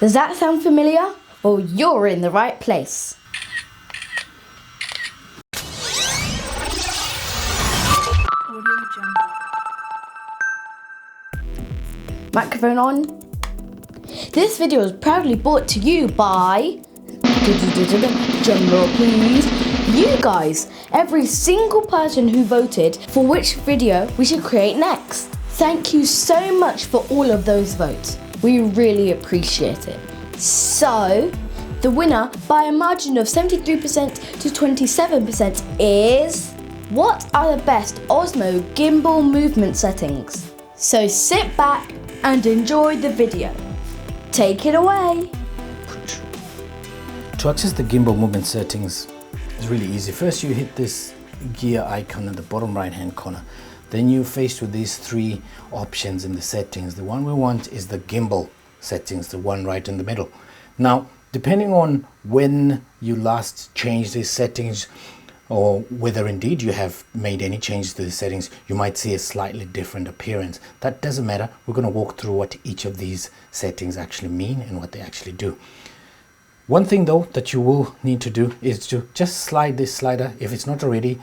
Does that sound familiar? Well, you're in the right place. Microphone on. This video is proudly brought to you by drum roll please. You guys, every single person who voted for which video we should create next. Thank you so much for all of those votes. We really appreciate it. So, the winner by a margin of 73% to 27% is... What are the best Osmo gimbal movement settings? So sit back and enjoy the video. Take it away. To access the gimbal movement settings is really easy. First you hit this gear icon at the bottom right hand corner. Then you're faced with these three options in the settings. The one we want is the gimbal settings, the one right in the middle. Now, depending on when you last changed these settings, or whether indeed you have made any changes to the settings, you might see a slightly different appearance. That doesn't matter. We're going to walk through what each of these settings actually mean and what they actually do. One thing though that you will need to do is to just slide this slider, if it's not already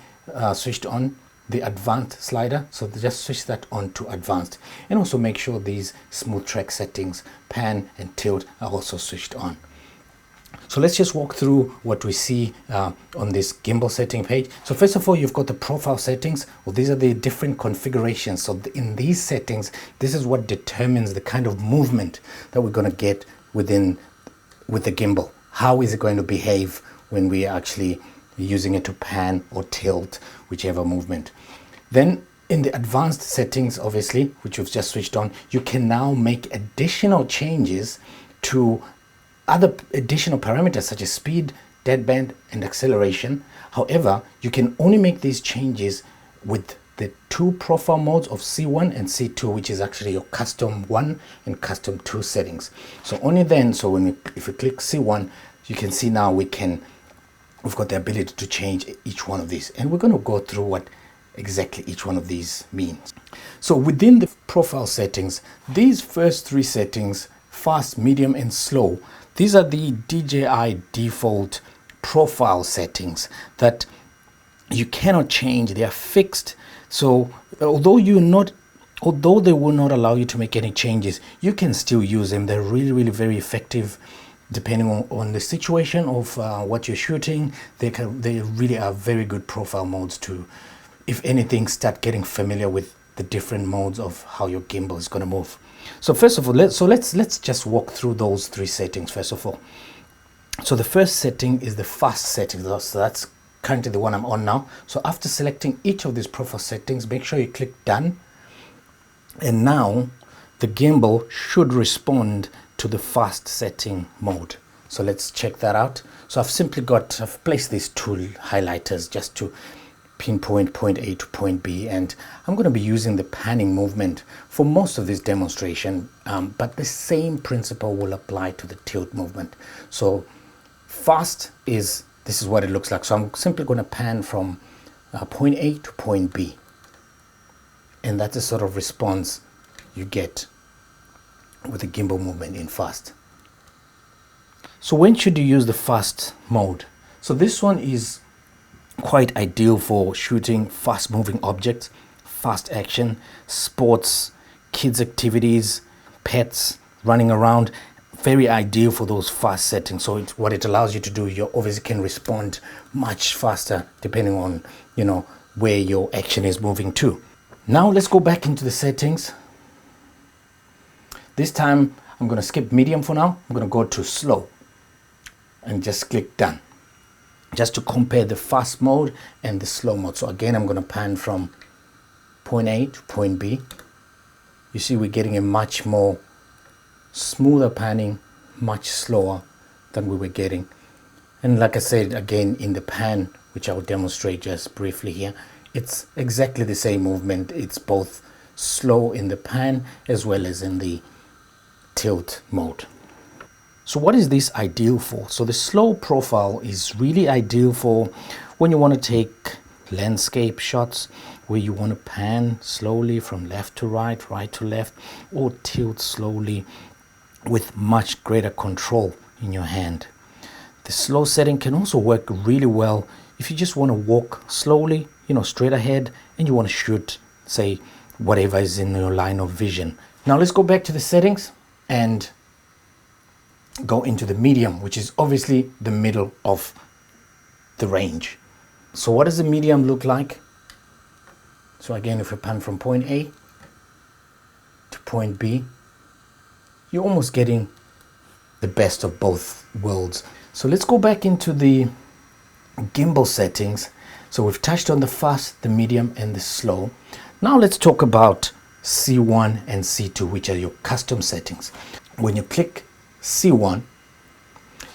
switched on, the advanced slider, so just switch that on to advanced, and also make sure these smooth track settings, pan and tilt, are also switched on. So let's just walk through what we see on this gimbal setting page. So first of all, you've got the profile settings. Well, these are the different configurations. So in these settings, this is what determines the kind of movement that we're going to get with the gimbal. How is it going to behave when we are actually using it to pan or tilt, whichever movement. Then in the advanced settings, obviously, which we've just switched on, you can now make additional changes to other additional parameters such as speed, deadband and acceleration. However, you can only make these changes with the two profile modes of C1 and C2, which is actually your custom 1 and custom 2 settings. So only then, so if we click C1, you can see now we've got the ability to change each one of these, and we're going to go through what exactly each one of these means. So within the profile settings, these first three settings, fast, medium and slow, these are the DJI default profile settings that you cannot change. They are fixed. So although they will not allow you to make any changes, you can still use them. They're really very effective depending on the situation of what you're shooting. They really are very good profile modes to, if anything, start getting familiar with the different modes of how your gimbal is going to move. So first of all, let's just walk through those three settings first of all. So the first setting is the fast setting. So that's currently the one I'm on now. So after selecting each of these profile settings, make sure you click done, and now the gimbal should respond to the fast setting mode. So let's check that out. So I've placed these two highlighters just to pinpoint point A to point B, and I'm going to be using the panning movement for most of this demonstration, but the same principle will apply to the tilt movement. So fast this is what it looks like. So I'm simply going to pan from point A to point B, and that's the sort of response you get with the gimbal movement in fast. So when should you use the fast mode? So this one is quite ideal for shooting fast moving objects, fast action, sports, kids activities, pets running around. Very ideal for those fast settings. So what it allows you to do, you obviously can respond much faster depending on where your action is moving to. Now let's go back into the settings. This time I'm going to skip medium for now. I'm going to go to slow and just click done, just to compare the fast mode and the slow mode. So again, I'm going to pan from point A to point B. You see we're getting a much more smoother panning, much slower than we were getting. And like I said, again, in the pan, which I'll demonstrate just briefly here, it's exactly the same movement. It's both slow in the pan as well as in the tilt mode. So what is this ideal for? So the slow profile is really ideal for when you want to take landscape shots, where you want to pan slowly from left to right, right to left, or tilt slowly with much greater control in your hand. The slow setting can also work really well if you just want to walk slowly, straight ahead, and you want to shoot, say, whatever is in your line of vision. Now let's go back to the settings and go into the medium, which is obviously the middle of the range. So what does the medium look like? So again, if we pan from point A to point B, you're almost getting the best of both worlds. So let's go back into the gimbal settings. So we've touched on the fast, the medium, and the slow. Now let's talk about C1 and C2, which are your custom settings. When you click C1,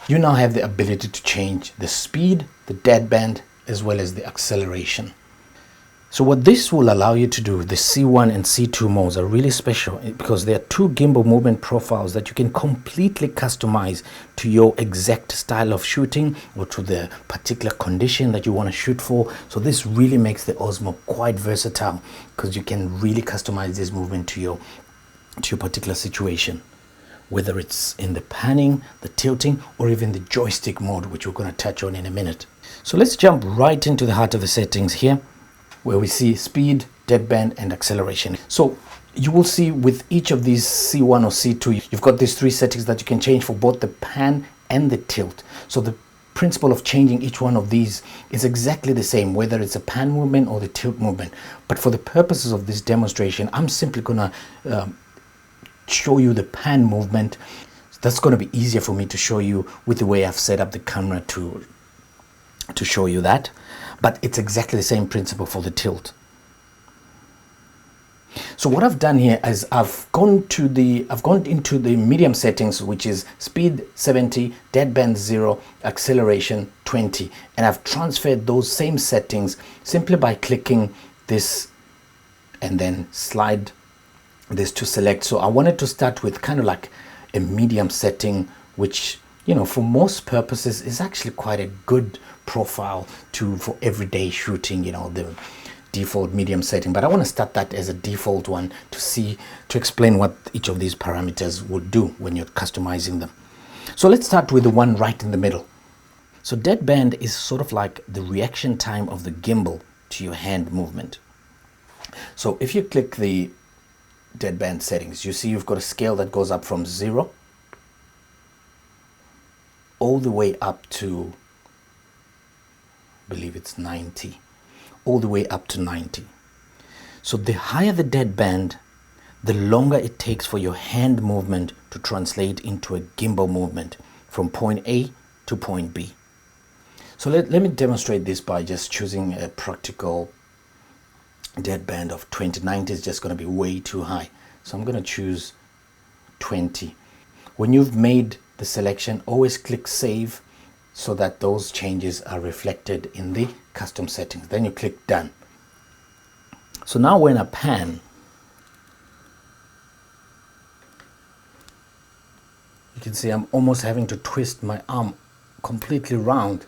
you now have the ability to change the speed, the deadband, as well as the acceleration. So what this will allow you to do, the C1 and C2 modes are really special because they are two gimbal movement profiles that you can completely customize to your exact style of shooting or to the particular condition that you want to shoot for. So this really makes the Osmo quite versatile because you can really customize this movement to your particular situation, whether it's in the panning, the tilting, or even the joystick mode, which we're going to touch on in a minute. So let's jump right into the heart of the settings here, where we see speed, deadband, and acceleration. So you will see with each of these C1 or C2, you've got these three settings that you can change for both the pan and the tilt. So the principle of changing each one of these is exactly the same, whether it's a pan movement or the tilt movement. But for the purposes of this demonstration, I'm simply gonna show you the pan movement. That's gonna be easier for me to show you with the way I've set up the camera to show you that. But it's exactly the same principle for the tilt. So what I've done here is I've gone into the medium settings, which is speed 70, deadband 0, acceleration 20, and I've transferred those same settings simply by clicking this and then slide this to select. So I wanted to start with kind of like a medium setting, which for most purposes is actually quite a good profile for everyday shooting, the default medium setting. But I want to start that as a default one to explain what each of these parameters would do when you're customizing them. So let's start with the one right in the middle. So deadband is sort of like the reaction time of the gimbal to your hand movement. So if you click the deadband settings, you see you've got a scale that goes up from 0 all the way up to, I believe it's 90, all the way up to 90. So the higher the deadband, the longer it takes for your hand movement to translate into a gimbal movement from point A to point B. So let me demonstrate this by just choosing a practical deadband of 20. 90 is just going to be way too high. So I'm going to choose 20. When you've made the selection, always click save so that those changes are reflected in the custom settings. Then you click done. So now when I pan, you can see I'm almost having to twist my arm completely round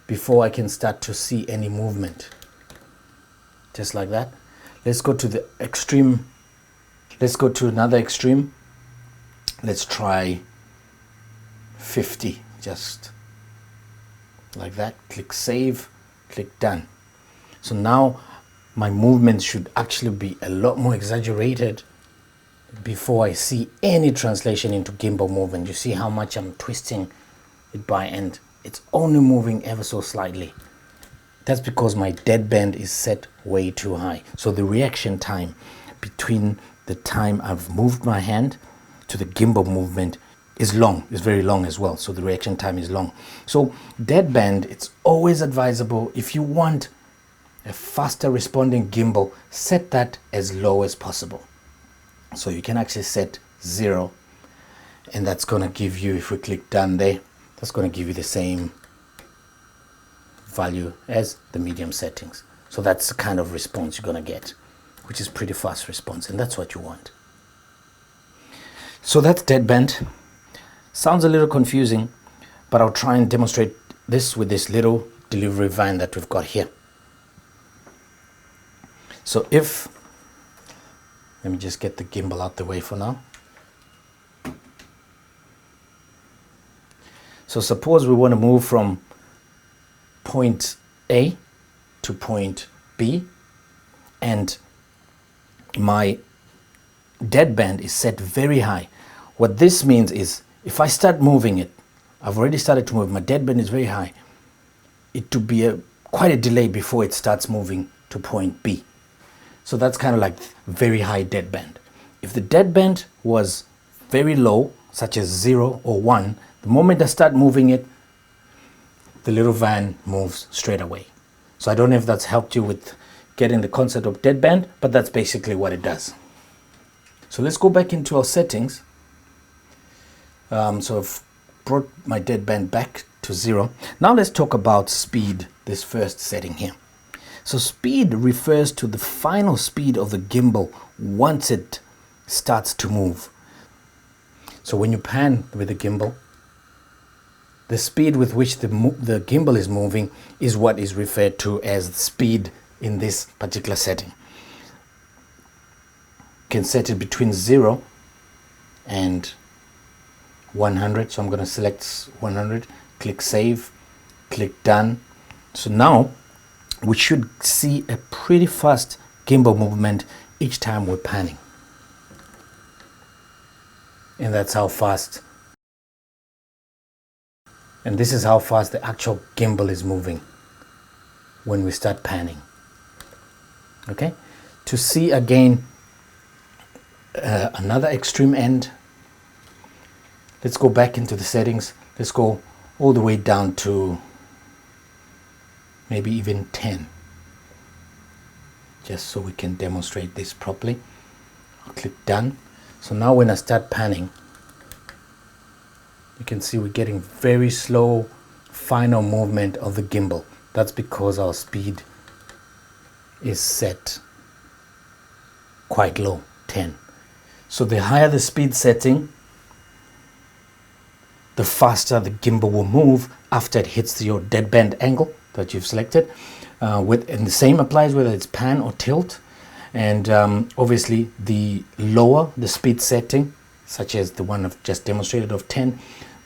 before I can start to see any movement. Just like that. Let's go to the extreme. Let's go to another extreme. Let's try 50, just like that. Click save, click done. So now my movements should actually be a lot more exaggerated before I see any translation into gimbal movement. You see how much I'm twisting it by, and it's only moving ever so slightly. That's because my deadband is set way too high. So the reaction time between the time I've moved my hand to the gimbal movement is long, is very long as well. So the reaction time is long. So deadband, it's always advisable, if you want a faster responding gimbal, set that as low as possible. So you can actually set 0, and that's going to give you, if we click done there, that's going to give you the same value as the medium settings. So that's the kind of response you're going to get, which is pretty fast response, and that's what you want. So that's deadband. Sounds a little confusing, but I'll try and demonstrate this with this little delivery van that we've got here. So let me just get the gimbal out the way for now. So suppose we want to move from point A to point B, and my deadband is set very high. What this means is if I start moving it, I've already started to move, my deadband is very high, it to be quite a delay before it starts moving to point B. So that's kind of like very high deadband. If the deadband was very low, such as 0 or 1, the moment I start moving it, the little van moves straight away. So I don't know if that's helped you with getting the concept of deadband, but that's basically what it does. So let's go back into our settings. So I've brought my deadband back to 0. Now let's talk about speed, this first setting here. So speed refers to the final speed of the gimbal once it starts to move. So when you pan with the gimbal, the speed with which the gimbal is moving is what is referred to as speed in this particular setting. You can set it between 0 and 100. So I'm going to select 100, click save, click done. So now we should see a pretty fast gimbal movement each time we're panning. And that's how fast, and this is how fast the actual gimbal is moving when we start panning. Okay, to see again another extreme end, let's go back into the settings. Let's go all the way down to maybe even 10, just so we can demonstrate this properly. I'll click done. So now when I start panning, you can see we're getting very slow final movement of the gimbal. That's because our speed is set quite low, 10. So the higher the speed setting, the faster the gimbal will move after it hits your deadband angle that you've selected. And the same applies whether it's pan or tilt. And obviously the lower the speed setting, such as the one I've just demonstrated of 10,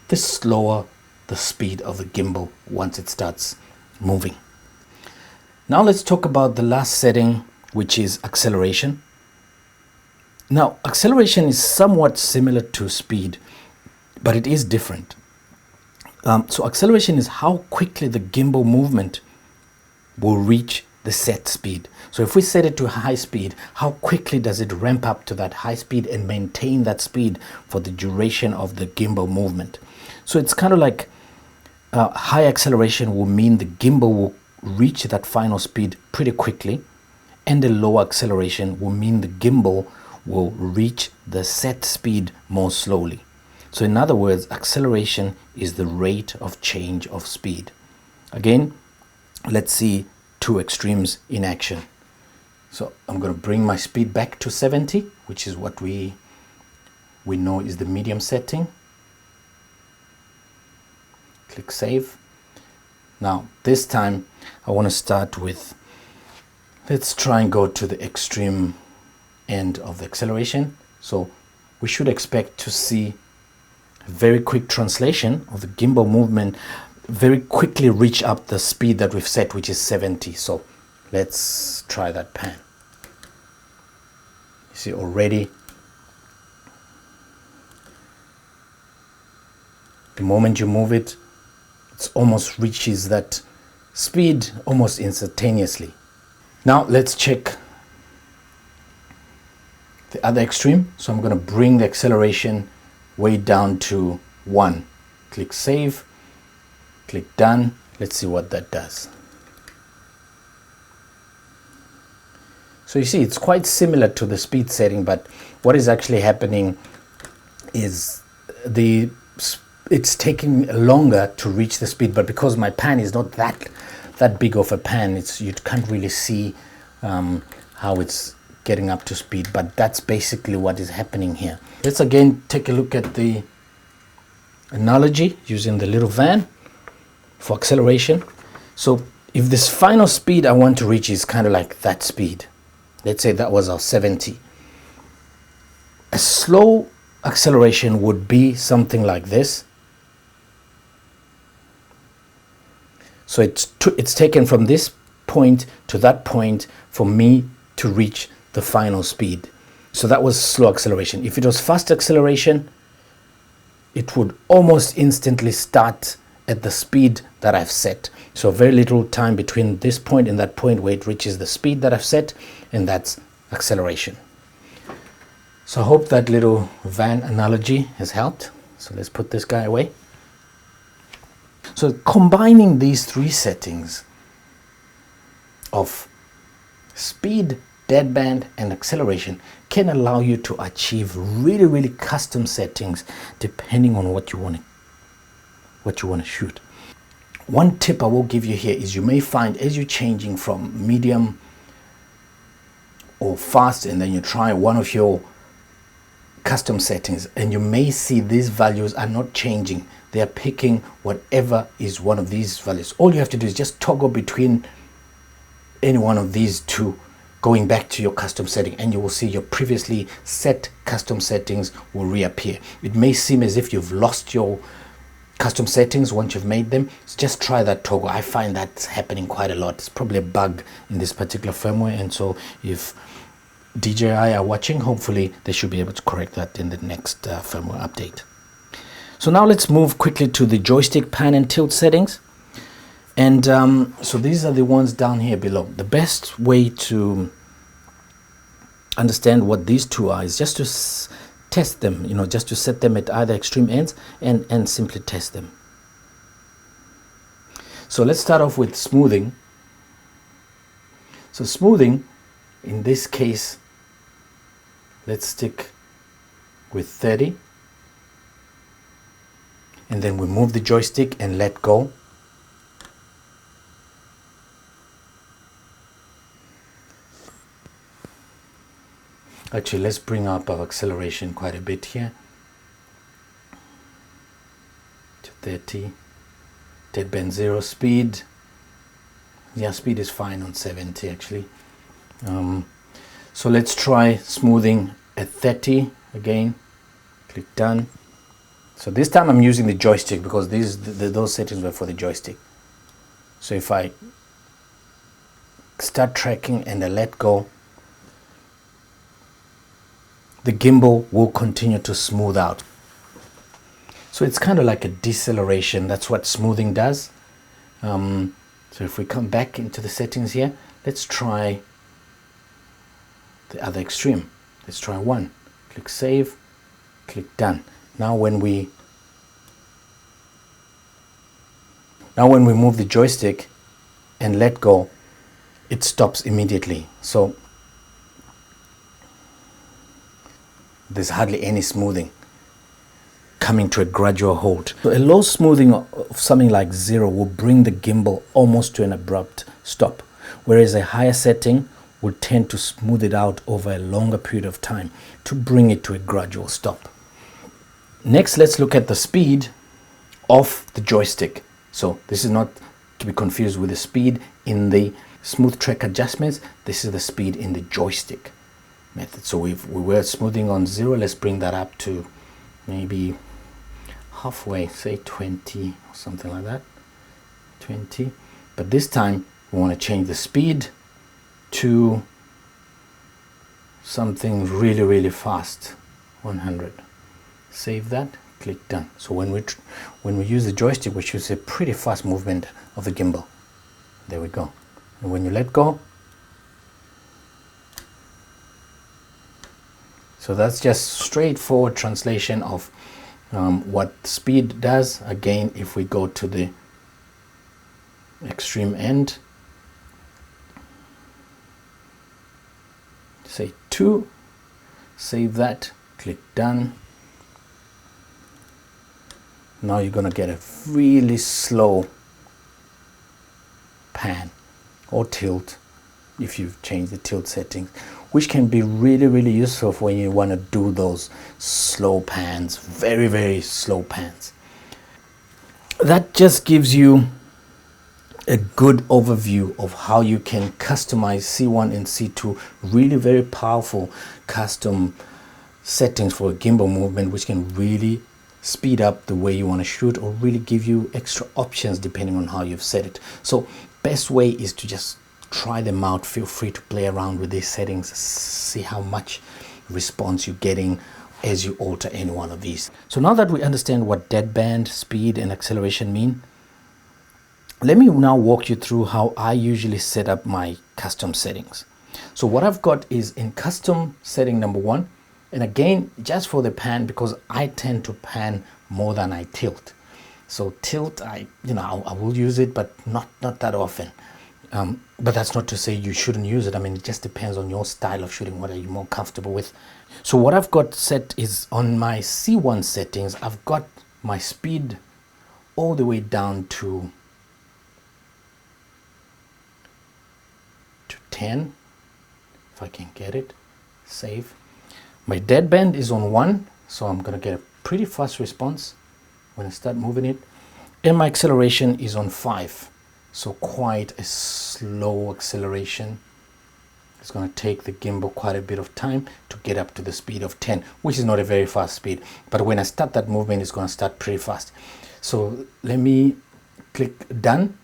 the slower the speed of the gimbal once it starts moving. Now let's talk about the last setting, which is acceleration. Now acceleration is somewhat similar to speed, but it is different. So acceleration is how quickly the gimbal movement will reach the set speed. So if we set it to high speed, how quickly does it ramp up to that high speed and maintain that speed for the duration of the gimbal movement? So it's kind of like high acceleration will mean the gimbal will reach that final speed pretty quickly, and the low acceleration will mean the gimbal will reach the set speed more slowly. So in other words, acceleration is the rate of change of speed. Again, let's see two extremes in action. So I'm going to bring my speed back to 70, which is what we know is the medium setting. Click save. Now this time I want to start with, let's try and go to the extreme end of the acceleration. So we should expect to see a very quick translation of the gimbal movement, very quickly reach up the speed that we've set, which is 70. So let's try that pan. You see already the moment you move it, it almost reaches that speed almost instantaneously. Now let's check the other extreme. So I'm going to bring the acceleration way down to 1. Click save, click done. Let's see what that does. So you see it's quite similar to the speed setting, but what is actually happening is it's taking longer to reach the speed, but because my pan is not that big of a pan, you can't really see how it's getting up to speed, but that's basically what is happening here. Let's again take a look at the analogy using the little van for acceleration. So if this final speed I want to reach is kind of like that speed, let's say that was our 70, a slow acceleration would be something like this. So it's taken from this point to that point for me to reach the final speed. So that was slow acceleration. If it was fast acceleration, it would almost instantly start at the speed that I've set. So very little time between this point and that point where it reaches the speed that I've set, and that's acceleration. So I hope that little van analogy has helped. So let's put this guy away. So combining these three settings of speed, deadband, and acceleration can allow you to achieve really custom settings depending on what you want to shoot. One tip I will give you here is you may find as you're changing from medium or fast, and then you try one of your custom settings, and you may see these values are not changing. They are picking whatever is one of these values. All you have to do is just toggle between any one of these two, going back to your custom setting, and you will see your previously set custom settings will reappear. It may seem as if you've lost your custom settings once you've made them. So just try that toggle. I find that's happening quite a lot. It's probably a bug in this particular firmware, and so if DJI are watching, hopefully they should be able to correct that in the next firmware update. So now let's move quickly to the joystick pan and tilt settings. And so these are the ones down here below. The best way to understand what these two are is just to test them, just to set them at either extreme ends and simply test them. So let's start off with smoothing. So smoothing, in this case, let's stick with 30. And then we move the joystick and let go. Actually, let's bring up our acceleration quite a bit here to 30. Deadband 0 speed. Yeah, speed is fine on 70 actually. So let's try smoothing at 30 again. Click done. So this time I'm using the joystick because those settings were for the joystick. So if I start tracking and I let go, the gimbal will continue to smooth out. So it's kind of like a deceleration. That's what smoothing does. So if we come back into the settings here, let's try the other extreme. Let's try 1. Click save, click done. Now when we move the joystick and let go, it stops immediately. So there's hardly any smoothing, coming to a gradual halt. So a low smoothing of something like 0 will bring the gimbal almost to an abrupt stop, whereas a higher setting will tend to smooth it out over a longer period of time to bring it to a gradual stop. Next, let's look at the speed of the joystick. So this is not to be confused with the speed in the smooth track adjustments. This is the speed in the joystick method. So we were smoothing on 0. Let's bring that up to maybe halfway, say 20 or something like that. 20. But this time we want to change the speed to something really fast. 100. Save that, click done. So when we use the joystick, we should see a pretty fast movement of the gimbal. There we go. And when you let go, so that's just straightforward translation of what speed does. Again, if we go to the extreme end, say 2, save that, click done. Now you're going to get a really slow pan or tilt if you've changed the tilt settings, which can be really useful when you want to do those slow pans, very slow pans. That just gives you a good overview of how you can customize C1 and C2, really very powerful custom settings for a gimbal movement, which can really speed up the way you want to shoot, or really give you extra options depending on how you've set it. So best way is to just try them out. Feel free to play around with these settings, see how much response you're getting as you alter any one of these. So now that we understand what deadband, speed and acceleration mean, let me now walk you through how I usually set up my custom settings. So what I've got is in custom setting number 1, and again, just for the pan, because I tend to pan more than I tilt. So tilt, I will use it, but not that often. But that's not to say you shouldn't use it. I mean, it just depends on your style of shooting. What are you more comfortable with? So what I've got set is on my C1 settings, I've got my speed all the way down to 10, if I can get it. Save. My deadband is on 1, so I'm going to get a pretty fast response when I start moving it. And my acceleration is on 5, so quite a slow acceleration. It's going to take the gimbal quite a bit of time to get up to the speed of 10, which is not a very fast speed. But when I start that movement, it's going to start pretty fast. So let me click done.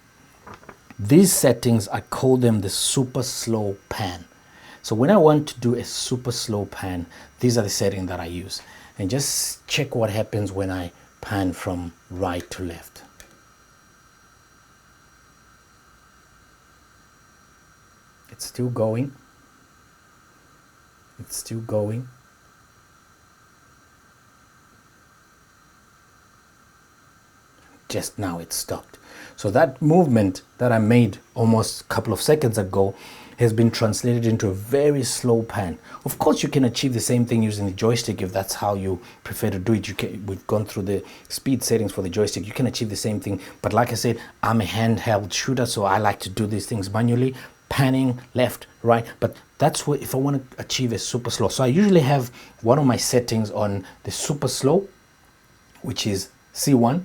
These settings, I call them the super slow pan. So when I want to do a super slow pan, these are the settings that I use. And just check what happens when I pan from right to left. It's still going. It's still going. Just now it stopped. So that movement that I made almost a couple of seconds ago has been translated into a very slow pan. Of course, you can achieve the same thing using the joystick if that's how you prefer to do it. We've gone through the speed settings for the joystick. You can achieve the same thing. But like I said, I'm a handheld shooter, so I like to do these things manually, panning left, right. But that's what if I want to achieve a super slow. So I usually have one of my settings on the super slow, which is C1.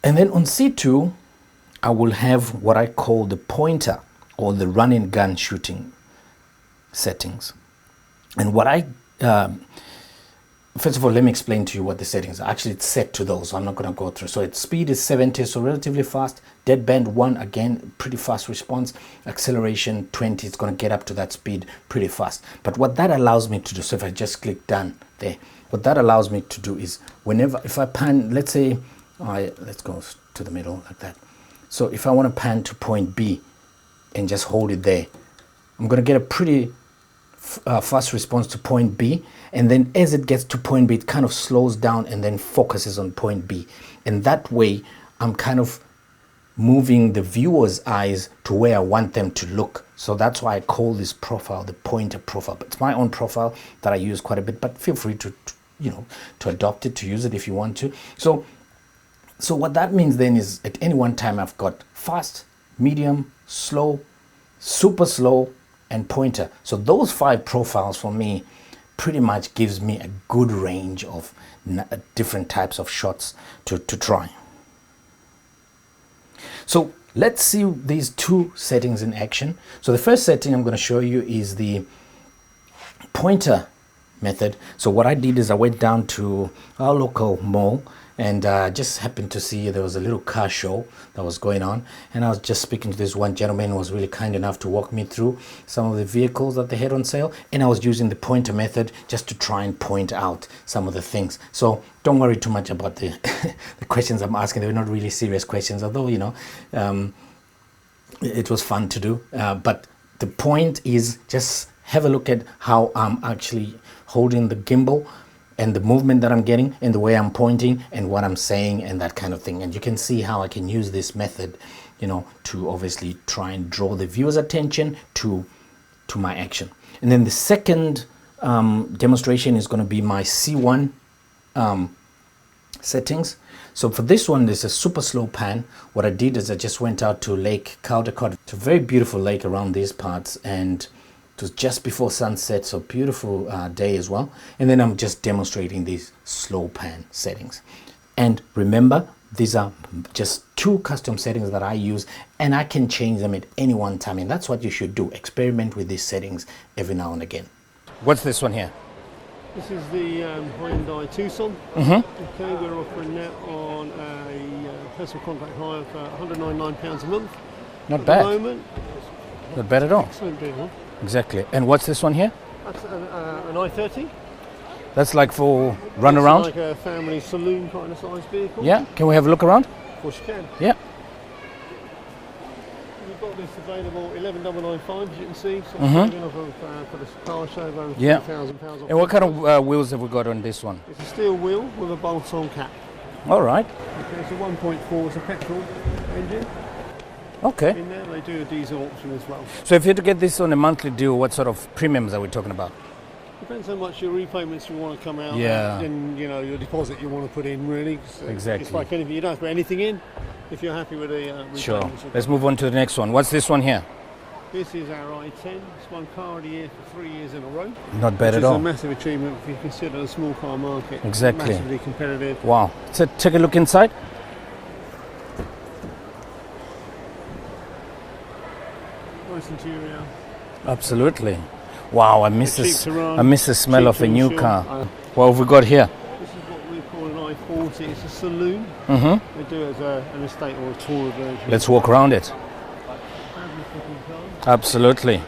And then on C2, I will have what I call the pointer, or the run and gun shooting settings. And what first of all, let me explain to you what the settings are. Actually, it's set to those, so I'm not going to go through. So its speed is 70, so relatively fast. Deadband 1, again, pretty fast response. Acceleration 20, it's going to get up to that speed pretty fast. But what that allows me to do, so if I just click done there, what that allows me to do is if I pan, let's say, let's go to the middle like that. So if I want to pan to point B and just hold it there, I'm going to get a pretty fast response to point B, and then as it gets to point B, it kind of slows down and then focuses on point B. And that way, I'm kind of moving the viewer's eyes to where I want them to look. So that's why I call this profile the pointer profile. But it's my own profile that I use quite a bit, but feel free to adopt it, to use it if you want to. So what that means then is at any one time I've got fast, medium, slow, super slow, and pointer. So those 5 profiles for me pretty much gives me a good range of different types of shots to try. So let's see these 2 settings in action. So the first setting I'm going to show you is the pointer method. So what I did is I went down to our local mall, and just happened to see there was a little car show that was going on, and I was just speaking to this one gentleman who was really kind enough to walk me through some of the vehicles that they had on sale, and I was using the pointer method just to try and point out some of the things. So don't worry too much about the the questions I'm asking. They're not really serious questions, although it was fun to do, but the point is just have a look at how I'm actually holding the gimbal and the movement that I'm getting and the way I'm pointing and what I'm saying and that kind of thing. And you can see how I can use this method, to obviously try and draw the viewer's attention to my action. And then the second demonstration is going to be my C1 settings. So for this one, there's a super slow pan. What I did is I just went out to Lake Caldecott. It's a very beautiful lake around these parts, and it was just before sunset, so beautiful day as well. And then I'm just demonstrating these slow pan settings. And remember, these are just 2 custom settings that I use, and I can change them at any one time. And that's what you should do. Experiment with these settings every now and again. What's this one here? This is the Hyundai Tucson. Mm-hmm. Okay, we're offering that on a personal contract hire of £199 a month. Not At bad. the moment, Not bad at all. excellent deal. Exactly. And what's this one here? That's an i30. That's like for run It's around? like a family saloon kind of size vehicle. Yeah. Can we have a look around? Of course you can. Yeah. We've got this available 11995, as you can see. So Mhm. saving off of, for the car show of over Yeah. £50,000 off. And what kind of wheels have we got on this one? It's a steel wheel with a bolt-on cap. All right. Okay, it's a 1.4, it's a petrol engine. Okay. In there, they do a diesel option as well. So if you had to get this on a monthly deal, what sort of premiums are we talking about? Depends how much your repayments you want to come out. Yeah. And you know your deposit you want to put in really. So Exactly. It's like anything. You don't have to put anything in if you're happy with the repayments. Sure. Let's move on to the next one. What's this one here? This is our i10. It's won car of the year for 3 years in a row. Not bad Which at is all. a massive achievement if you consider the small car market. Exactly. Massively competitive. Wow. So take a look inside. Nice interior. Absolutely. Wow, I miss Cheap this. to run, I miss the smell cheap of to a new insure. car. What have we got here? This is what we call an i40. It's a saloon. Mm-hmm. They do it as an estate or a tourer version. Let's walk around it. Fabulous looking car. Absolutely.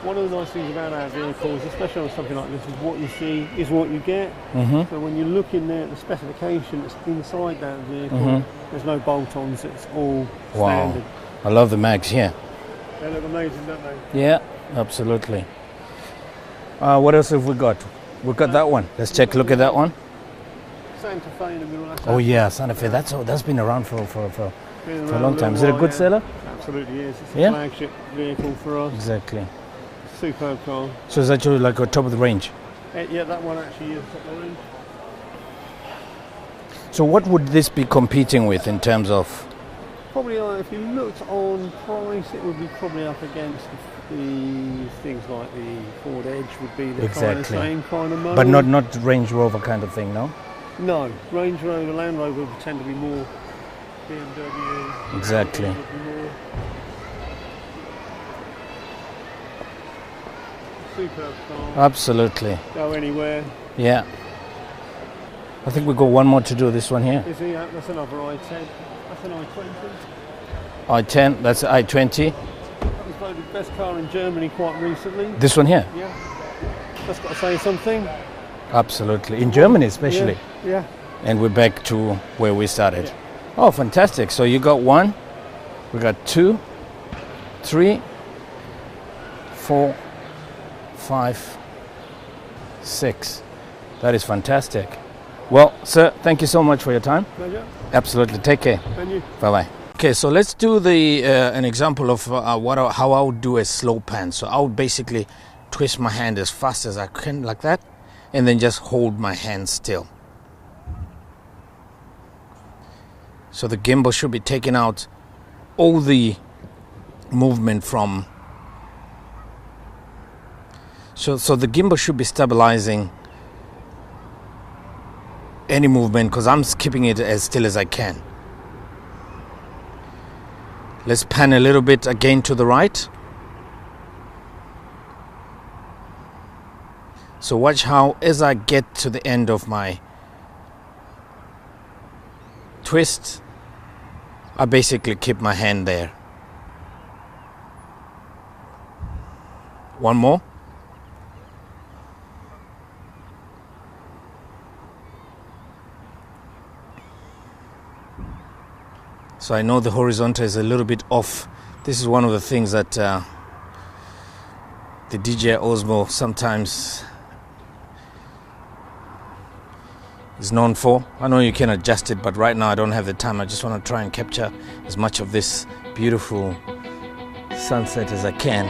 One of the nice things about our vehicles, especially on something like this, is what you see is what you get. Mm-hmm. So when you look in there at the specification that's inside that vehicle, Mhm. there's no bolt-ons, it's all Wow. standard. I love the mags here. They look amazing, don't they? Yeah, absolutely. What else have we got? We've got that one. Let's take a look at that one. Santa Fe in the middle. Oh yeah, Santa Fe. That's been around for Been a around long time. Is little it a good while, seller? yeah. Absolutely is. It's a Yeah? flagship vehicle for us. Exactly. Superb car. So it's actually like a top of the range. Yeah, that one actually is top of the range. So what would this be competing with in terms of? Probably, if you looked on price, it would be probably up against the things like the Ford Edge would be the kind of Exactly. same kind of money. But not Range Rover kind of thing, no? No, Range Rover, Land Rover would tend to be more BMW. Exactly. would be more superb car. Absolutely. Go anywhere. Yeah. I think we've got one more to do. This one here. Is he? That's another i10. That's an i20. I-10. That's I-20. That was voted best car in Germany quite recently. This one here. Yeah. That's got to say something. Absolutely. In Germany especially. Yeah. And we're back to where we started. Yeah. Oh, fantastic. So you got one, we got 2, 3, 4, 5, 6. That is fantastic. Well, sir, thank you so much for your time. Pleasure. Absolutely. Take care. And you. Bye-bye. Okay, so let's do the an example of how I would do a slow pan. So I would basically twist my hand as fast as I can like that, and then just hold my hand still. So the gimbal should be taking out all the movement from. So the gimbal should be stabilizing any movement because I'm keeping it as still as I can. Let's pan a little bit again to the right. So watch how as I get to the end of my twist, I basically keep my hand there. One more. So I know the horizontal is a little bit off. This is one of the things that the DJI Osmo sometimes is known for. I know you can adjust it, but right now I don't have the time. I just want to try and capture as much of this beautiful sunset as I can.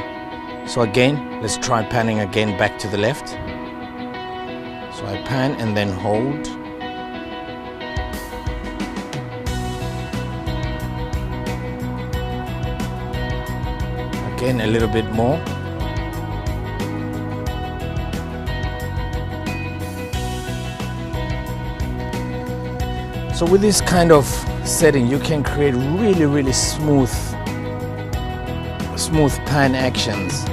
So again, let's try panning again back to the left. So I pan and then hold. Again, a little bit more. So with this kind of setting, you can create really smooth pan actions.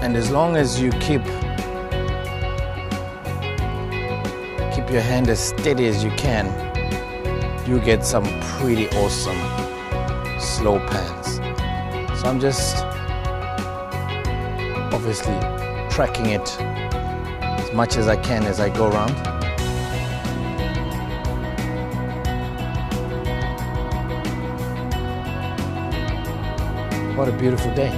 And as long as you keep your hand as steady as you can, you get some pretty awesome slow pans. So I'm just obviously tracking it as much as I can as I go around. What a beautiful day.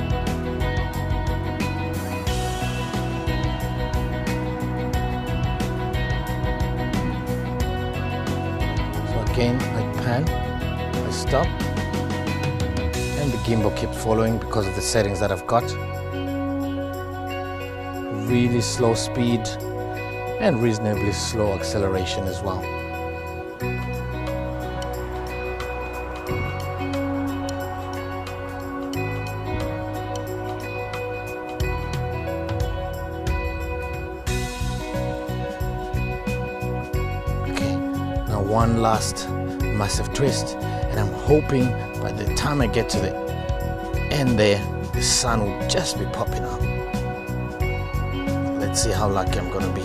So again, I pan, I stop, and the gimbal keeps following because of the settings that I've got. Really slow speed and reasonably slow acceleration as well. One last massive twist, and I'm hoping by the time I get to the end there, the sun will just be popping up. Let's see how lucky I'm gonna be.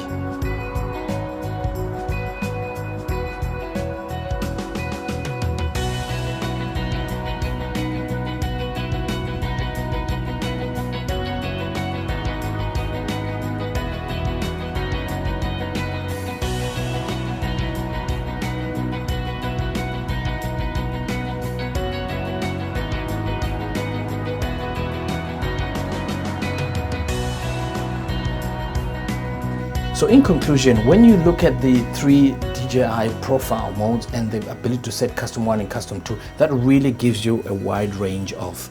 So in conclusion, when you look at the 3 DJI profile modes and the ability to set custom 1 and custom 2, that really gives you a wide range of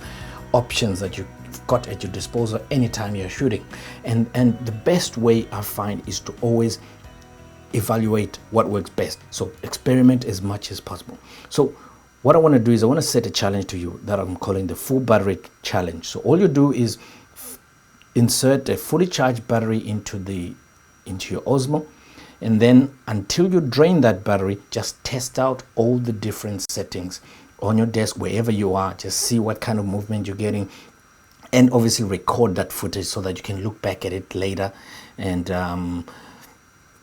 options that you've got at your disposal anytime you're shooting. And the best way I find is to always evaluate what works best. So experiment as much as possible. So what I want to do is I want to set a challenge to you that I'm calling the full battery challenge. So all you do is insert a fully charged battery into your Osmo, and then until you drain that battery, just test out all the different settings on your desk wherever you are. Just see what kind of movement you're getting, and obviously record that footage so that you can look back at it later. And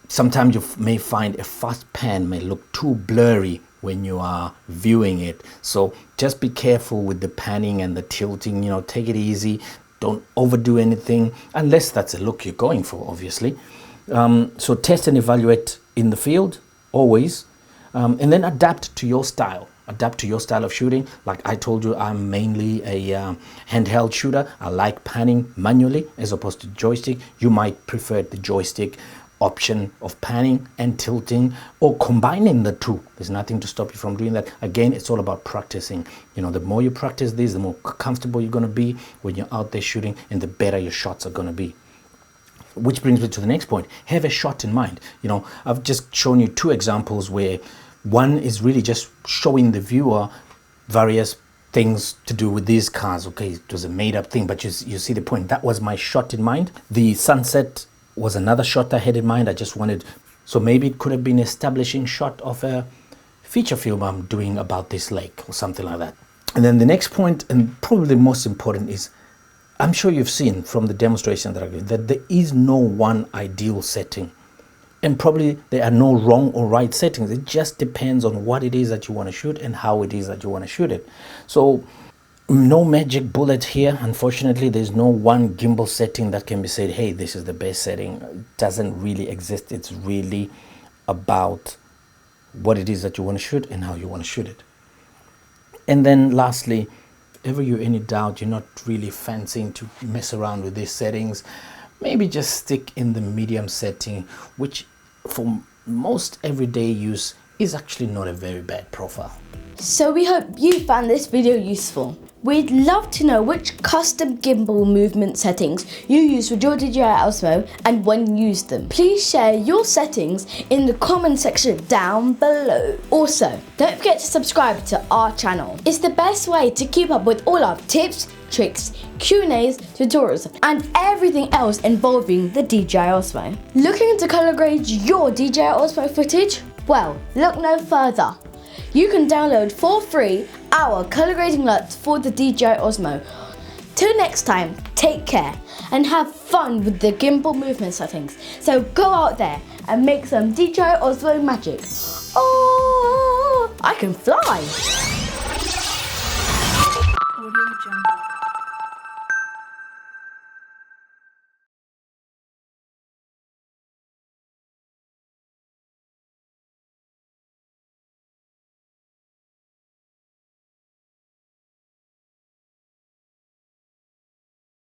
sometimes you may find a fast pan may look too blurry when you are viewing it, so just be careful with the panning and the tilting. You know, take it easy, don't overdo anything unless that's a look you're going for, obviously. So test and evaluate in the field always, and then adapt to your style. Adapt to your style of shooting. Like I told you, I'm mainly a handheld shooter. I like panning manually as opposed to joystick. You might prefer the joystick option of panning and tilting, or combining the two. There's nothing to stop you from doing that. Again, it's all about practicing. You know, the more you practice this, the more comfortable you're going to be when you're out there shooting, and the better your shots are going to be. Which brings me to the next point. Have a shot in mind. You know, I've just shown you 2 examples where one is really just showing the viewer various things to do with these cars. Okay, it was a made-up thing, but you see the point. That was my shot in mind. The sunset was another shot I had in mind. I just wanted, so maybe it could have been an establishing shot of a feature film I'm doing about this lake or something like that. And then the next point, and probably the most important, is I'm sure you've seen from the demonstration that I did that there is no one ideal setting, and probably there are no wrong or right settings. It just depends on what it is that you want to shoot and how it is that you want to shoot it. So no magic bullet here. Unfortunately, there's no one gimbal setting that can be said, hey, this is the best setting. It doesn't really exist. It's really about what it is that you want to shoot and how you want to shoot it. And then lastly, ever you're any doubt, you're not really fancying to mess around with these settings, maybe just stick in the medium setting, which for most everyday use is actually not a very bad profile. So we hope you found this video useful. We'd love to know which custom gimbal movement settings you use with your DJI Osmo and when you use them. Please share your settings in the comment section down below. Also, don't forget to subscribe to our channel. It's the best way to keep up with all our tips, tricks, Q&As, tutorials, and everything else involving the DJI Osmo. Looking to color grade your DJI Osmo footage? Well, look no further. You can download for free our color grading LUTs for the DJI Osmo. Till next time, take care and have fun with the gimbal movement settings. So go out there and make some DJI Osmo magic. Oh, I can fly.